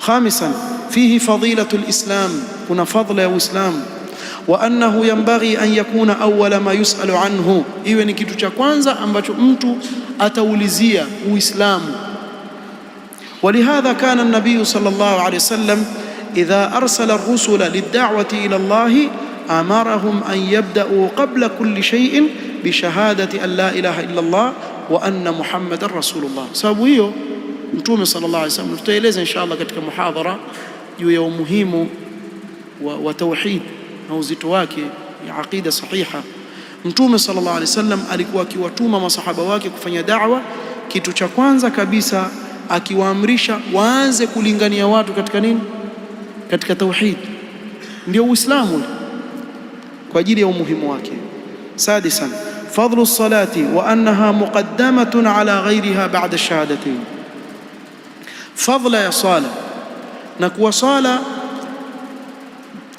Khamisan, fihi fadilatu lislam, kuna fadla ya Uislamu. Wa annahu yanbaghi an yakuna awwala ma yusalu anhu, iwe ni kitu cha kwanza ambacho mtu ataulizia Uislamu. Walihadha kana an-nabiy sallallahu alayhi wasallam idha arsala ar-rusula lid-da'wati ila Allah amarahum an yabda'u qabla kulli shay'in bi shahadati an la ilaha illa Allah wa anna Muhammadar Rasulullah. Sababu hiyo Mtume sallallahu alayhi wasallam, tutaeleza inshallah katika muhadhara juu ya umuhimu wa tauhid na uzito wake ya aqida sahiha. Mtume sallallahu alayhi wasallam alikuwa akiwatuma masahaba wake kufanya da'wa, kitu cha kwanza kabisa akiwaamrisha waanze kulingania watu katika nini? Katika tauhid, ndio Uislamu, kwa ajili ya umuhimu wake. Sadisan, fadlu salati wa annaha muqaddamatun ala ghayriha ba'da ash-shahadatayn, fadla ya sala, na kuwa sala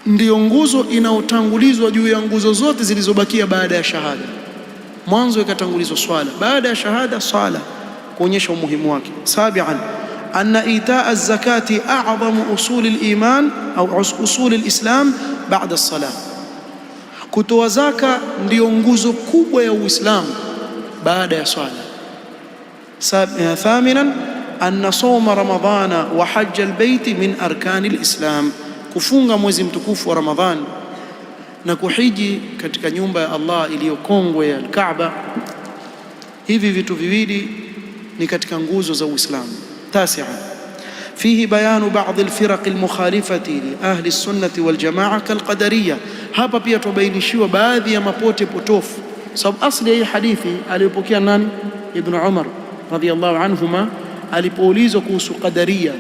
ndiyo nguzo inaotangulizwa juu ya nguzo zote zilizobakia baada ya shahada. Mwanzo ikatangulizwa swala, baada ya shahada sala, kuonyesha umuhimu wake. Sabian, anna itaa az-zakati a'zamu usuli al-iman au usuli al-islam ba'da as-salah, kutoa zaka ndiyo nguzo kubwa ya Uislamu baada ya swala. Thaminan, anna sawma ramadhana wa hajj al-bayt min arkani al-islam, kufunga mwezi mtukufu wa Ramadhan na kuhiji katika nyumba ya Allah iliyokongwe ya Al-Kaaba, hivi vitu viwili ni katika nguzo za Uislamu. Tasi'a, fihi bayanu ba'd al-firaq al-mukhalifati li ahli as-sunnah wal jamaa kal-qadariyya, hapa pia tubainishiwa baadhi ya mapote potofu. Sababu asli ya hii hadithi aliyopokea nani? Ibn Umar radhiyallahu anhuma, alipoulizwa kuhusu qadariyya,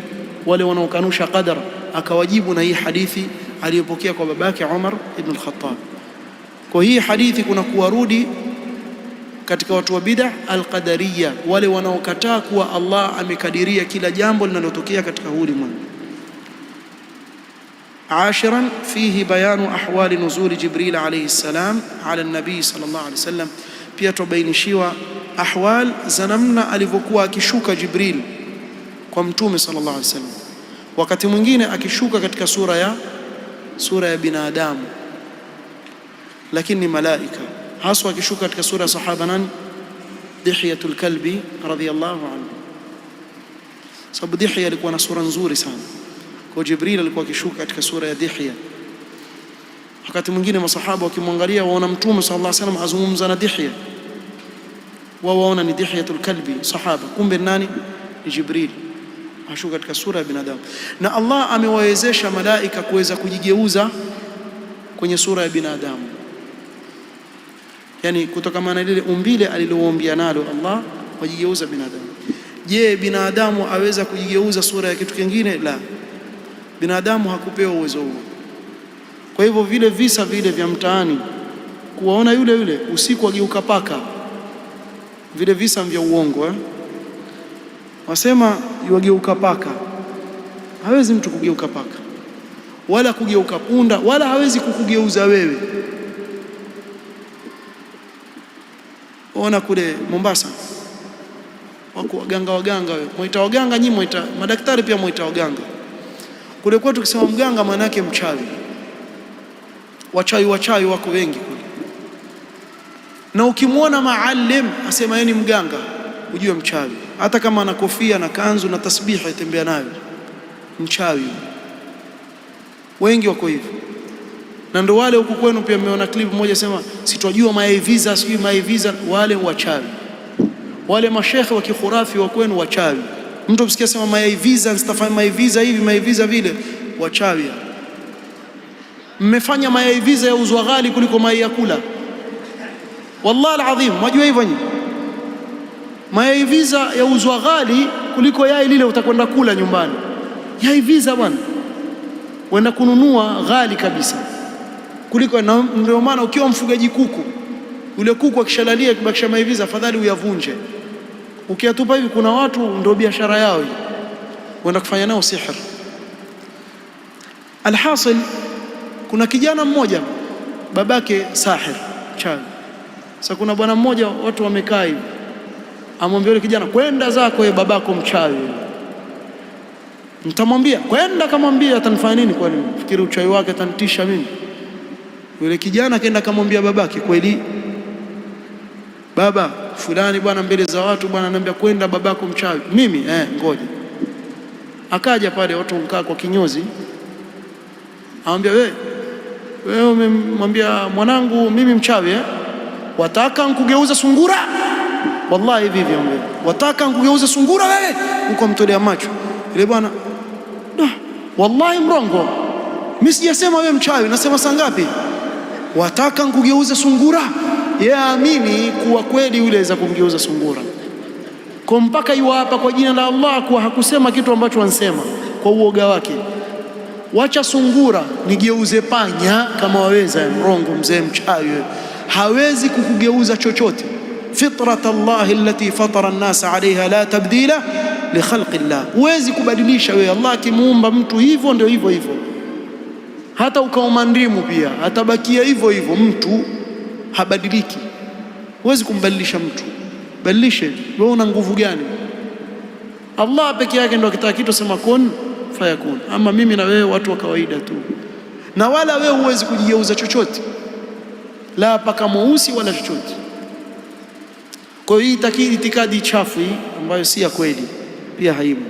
wale wanaokanusha qadar, akawajibu na hii hadithi aliyopokea kwa babake Umar ibn al-Khattab. Kwa hii hadithi kuna kuwarudi katika watu wa bid'ah al-qadariyya, wale wanaokataa kuwa Allah amekadiria kila jambo linalotokea katika huu ulimwengu. Ashiran, fihi bayanu ahwali nuzuli Jibril alayhi salam ala nabii sallallahu alayhi wasallam, pia tubainishiwa ahwal za namna alivyokuwa akishuka Jibril kwa mtume sallallahu alayhi wasallam. Wakati mwingine akishuka katika sura ya binadamu, lakini ni malaika, haswa akishuka katika sura ya sahaba nani? Dihyatul Kalbi radhiyallahu anhu, sababu Dihya alikuwa na sura nzuri sana, kwa Jibril alikuwa akishuka katika sura ya Dihya. Wakati mwingine masahaba wakimwangalia waona mtume sallallahu alayhi wasallam azungumza na Dihya, wao waona ni Dihyatul Kalbi sahaba, kumbe nani? Ni Jibril ashuka katika sura ya binadamu. Na Allah amewawezesha malaika kuweza kujigeuza kwenye sura ya binadamu, yani kutokana na lile umbile aliloombia nalo Allah, wajigeuza binadamu. Je, binadamu aweza kujigeuza sura ya kitu kingine? La, binadamu hakupewa uwezo huo. Kwa hivyo vile visa vile vya mtaani kuwaona yule usiku ageuka paka, vile visa vya uongo wasema yuageuka paka. Hawezi mtu kugeuka paka wala kugeuka punda, wala hawezi kukugeuza wewe. Ona kule Mombasa wako waganga, wewe muita waganga, nyinyi muita madaktari, pia muita waganga. Kule kwetu tukisema mganga maana yake mchawi. Wachawi wako wengi kule, na ukimwona maalim asema yeye ni mganga, ujue mchawi. Hata kama ana kofia na kanzu na tasbihi atembea nayo, mchawi. Wengi wako hivyo. Na ndio wale huku kwenu pia mmeona clip moja sema sitojua maiviza, sijui maiviza, wale wachawi. Wale mashekhe wa kikhurafi wa kwenu wachawi. Mtu msikia sema maiviza, sitafanya maiviza hivi, maiviza vile, wachawi. Mmefanya maiviza ya uzwa ghali kuliko mai ya kula. Wallahi alazim, mwajua hivyo nyinyi? Mayai visa ya uzwa ghali kuliko yai lile utakwenda kula nyumbani. Yai visa bwana, wenda kununua ghali kabisa kuliko. Na ndio maana ukiwa mfugaji kuku, yule kuku akishalalia kibakisha mayai visa, afadhali uyavunje. Ukiatupa hivi, kuna watu ndio biashara yao hii, wenda kufanya nao sihir. Alhasil, kuna kijana mmoja babake sahir, chawi. Sasa kuna bwana mmoja, watu wamekaa hivi, amwambia yule kijana, kwenda zako wewe, babako mchawi. Nitamwambia kwenda, kamwambia atanifanya nini? Kwani fikiri uchawi wake atanitisha mimi? Yule kijana kaenda kamwambia babake, kweli baba fulani bwana, mbele za watu bwana, ananiambia kwenda babako mchawi. Mimi ngoja. Akaja pale, watu mkaa kwa kinyozi, anamwambia wewe umemwambia mwanangu mimi mchawi wataka nkugeuza sungura? Wallahi hivi hivi ambaye wataka nkugeuza sungura wewe, uko mtolea macho ile bwana. Wallahi mrongo, mimi sijasema wewe mchawi, nasema saa ngapi? Wataka nkugeuza sungura? Yeye aamini kuwa kweli yule aweza kumgeuza sungura, kwa mpaka yu hapa kwa jina la Allah kuwa hakusema kitu ambacho wansema kwa uoga wake. Wacha sungura, nigeuze panya kama waweza. Mrongo mzee, mchawi hawezi kukugeuza chochote. Fitrat Allah allati fatara an-nas alayha la tabdila li khalqi Allah, huwezi kubadilisha wewe. Allah akimuumba mtu hivyo ndio hivyo hivyo, hata ukauma ndimu pia atabakia hivyo hivyo, mtu habadiliki. Huwezi kumbadilisha mtu, badilishe wewe. Una nguvu gani? Allah peke yake ndio akitaka kitu sema kun fayakun. Ama mimi na wewe watu wa kawaida tu, na wala wewe huwezi kujigeuza chochote, la paka mweusi wala chochote. Kwa hiyo hii itikadi chafu hii ambayo si ya kweli pia haimu.